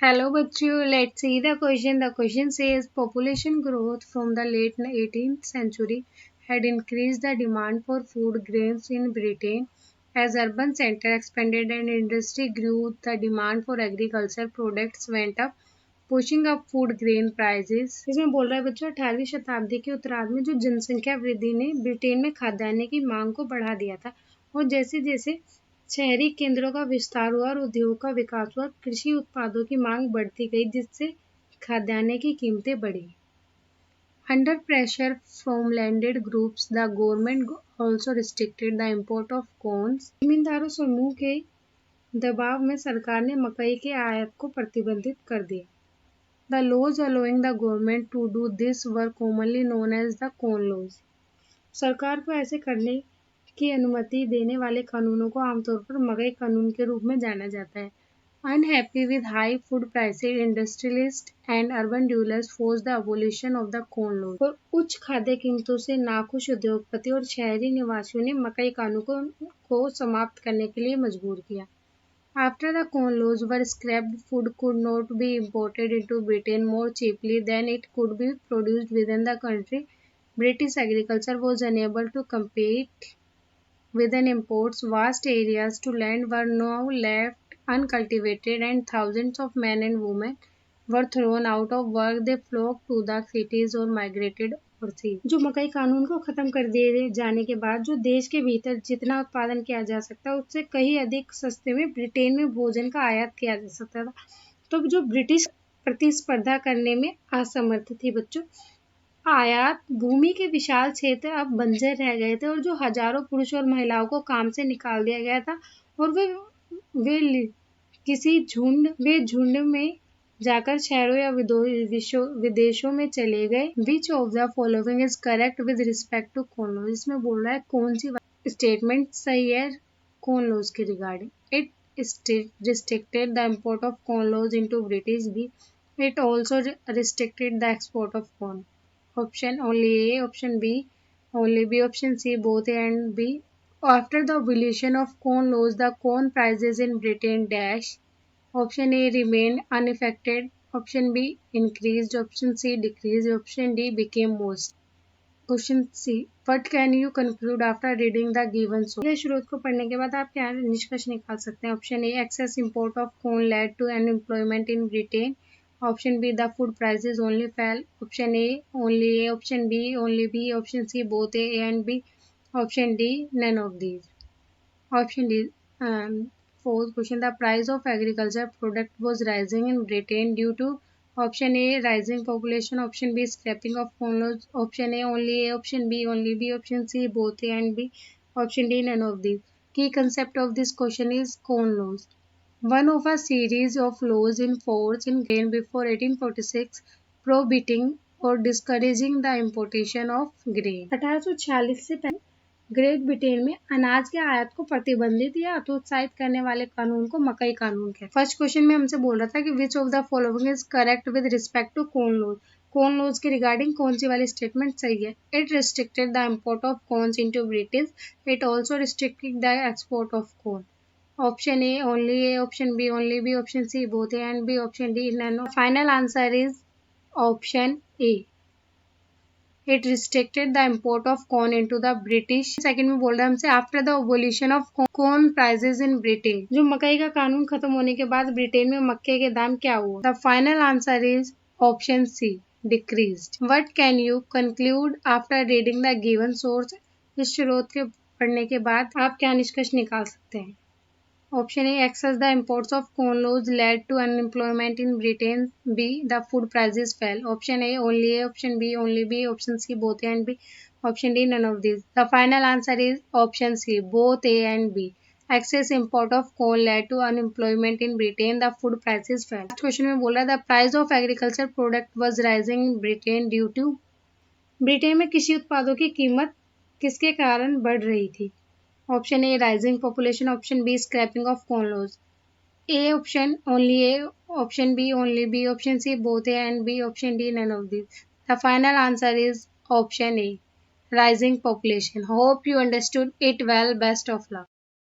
Hello बच्चों, let's see the question. The question says population growth from the late 18th century had increased the demand for food grains in Britain. As urban centers expanded and industry grew, the demand for agriculture products went up, pushing up food grain prices. इसमें बोल रहा है बच्चों 18वीं शताब्दी के उत्तरार्ध में जो जनसंख्या वृद्धि ने ब्रिटेन में खाद्यान्न की मांग को बढ़ा दिया था और जैसे जैसे शहरी केंद्रों का विस्तार हुआ और उद्योग का विकास हुआ, कृषि उत्पादों की मांग बढ़ती गई जिससे खाद्यान्न की कीमतें बढ़ी। Under pressure from landed groups, the government also restricted the import of corns. जमींदारों समूह के दबाव में सरकार ने मकई के आयात को प्रतिबंधित कर दिया। The laws allowing the government to do this were commonly known as the corn laws. सरकार को ऐसे करने की अनुमति देने वाले कानूनों को आमतौर पर मकई कानून के रूप में जाना जाता है। Unhappy with high food prices, industrialists and urban dwellers forced the abolition of the corn laws. और उच्च खाद्य कीमतों से नाखुश उद्योगपति और शहरी निवासियों ने मकई कानून को समाप्त करने के लिए मजबूर किया। After the corn laws were scrapped, food could not be imported into Britain more cheaply than it could be produced within the country. British agriculture was unable to compete with an imports. Vast areas to land were now left uncultivated and thousands of men and women were thrown out of work. They flocked to the cities or migrated overseas. जो मकई कानून को खत्म कर दिए जाने के बाद जो देश के भीतर जितना उत्पादन किया जा सकता है उससे कहीं अधिक सस्ते में ब्रिटेन में भोजन का आयात किया जा सकता था। तो जो ब्रिटिश प्रतिस्पर्धा करने में असमर्थ थी बच्चों, आयात भूमि के विशाल क्षेत्र अब बंजर रह गए थे और जो हजारों पुरुष और महिलाओं को काम से निकाल दिया गया था और वे किसी झुंड में जाकर शहरों या विदेशों में चले गए। Which of the following is correct with respect to corn laws? इसमें बोल रहा है कौन सी स्टेटमेंट सही है corn laws के regarding. It restricted the import of corn laws into British. B. It also restricted the export of corn. Option only A, option B, only B, option C, both A and B. After the abolition of corn laws, the corn prices in Britain dash. Option A remained unaffected, option B increased, option C decreased, option D became most. Question C. What can you conclude after reading the given source? यह स्रोत को पढ़ने के बाद आप क्या निष्कर्ष निकाल सकते हैं? Option A, excess import of corn led to unemployment in Britain. Option B, the food prices only fell. Option A, only A. Option B, only B. Option C, both A and B. Option D, none of these. Option D. Fourth question, the price of agriculture product was rising in Britain due to option A, rising population, option B, scrapping of corn laws, option A, only A, option B, only B, option C, both A and B, option D, none of these. Key concept of this question is corn laws. One of a series of laws in force in grain before 1846 prohibiting or discouraging the importation of grain. 1846 से पहले great Britain में अनाज के आयात को प्रतिबंधित या हतोत्साहित करने वाले कानून को मकई कानून कहते हैं। फर्स्ट क्वेश्चन में हमसे बोल रहा था कि which of the following is correct with respect to corn laws. Corn laws के रिगार्डिंग कौन सी वाली स्टेटमेंट सही है? It restricted the import of corns into British. It also restricted the export of corn. Option A, only A, option B, only B, option C, both A and B, option D, none. Final answer is option A. It restricted the import of corn into the British. Second में बोल रहा है हमसे after the abolition of corn prices in Britain. जो मकई का कानून खत्म होने के बाद ब्रिटेन में मक्के के दाम क्या हुआ? The final answer is option C, decreased. What can you conclude after reading the given source? इस स्रोत के पढ़ने के बाद आप क्या निष्कर्ष निकाल सकते हैं? Option A, excess the imports of corn laws led to unemployment in Britain. B, the food prices fell. Option A, only A. Option B, only B. Option C, both A and B. Option D, none of these. The final answer is option C, both A and B. Excess import of corn led to unemployment in Britain. The food prices fell. Next question में बोला the price of agriculture product was rising in Britain due to. Britain में कृषि उत्पादों की कीमत किसके कारण बढ़ रही थी? Option A, rising population. Option B, scrapping of corn laws. A option, only A. Option B, only B. Option C, both A and B. Option D, none of these. The final answer is option A, rising population. Hope you understood it well. Best of luck.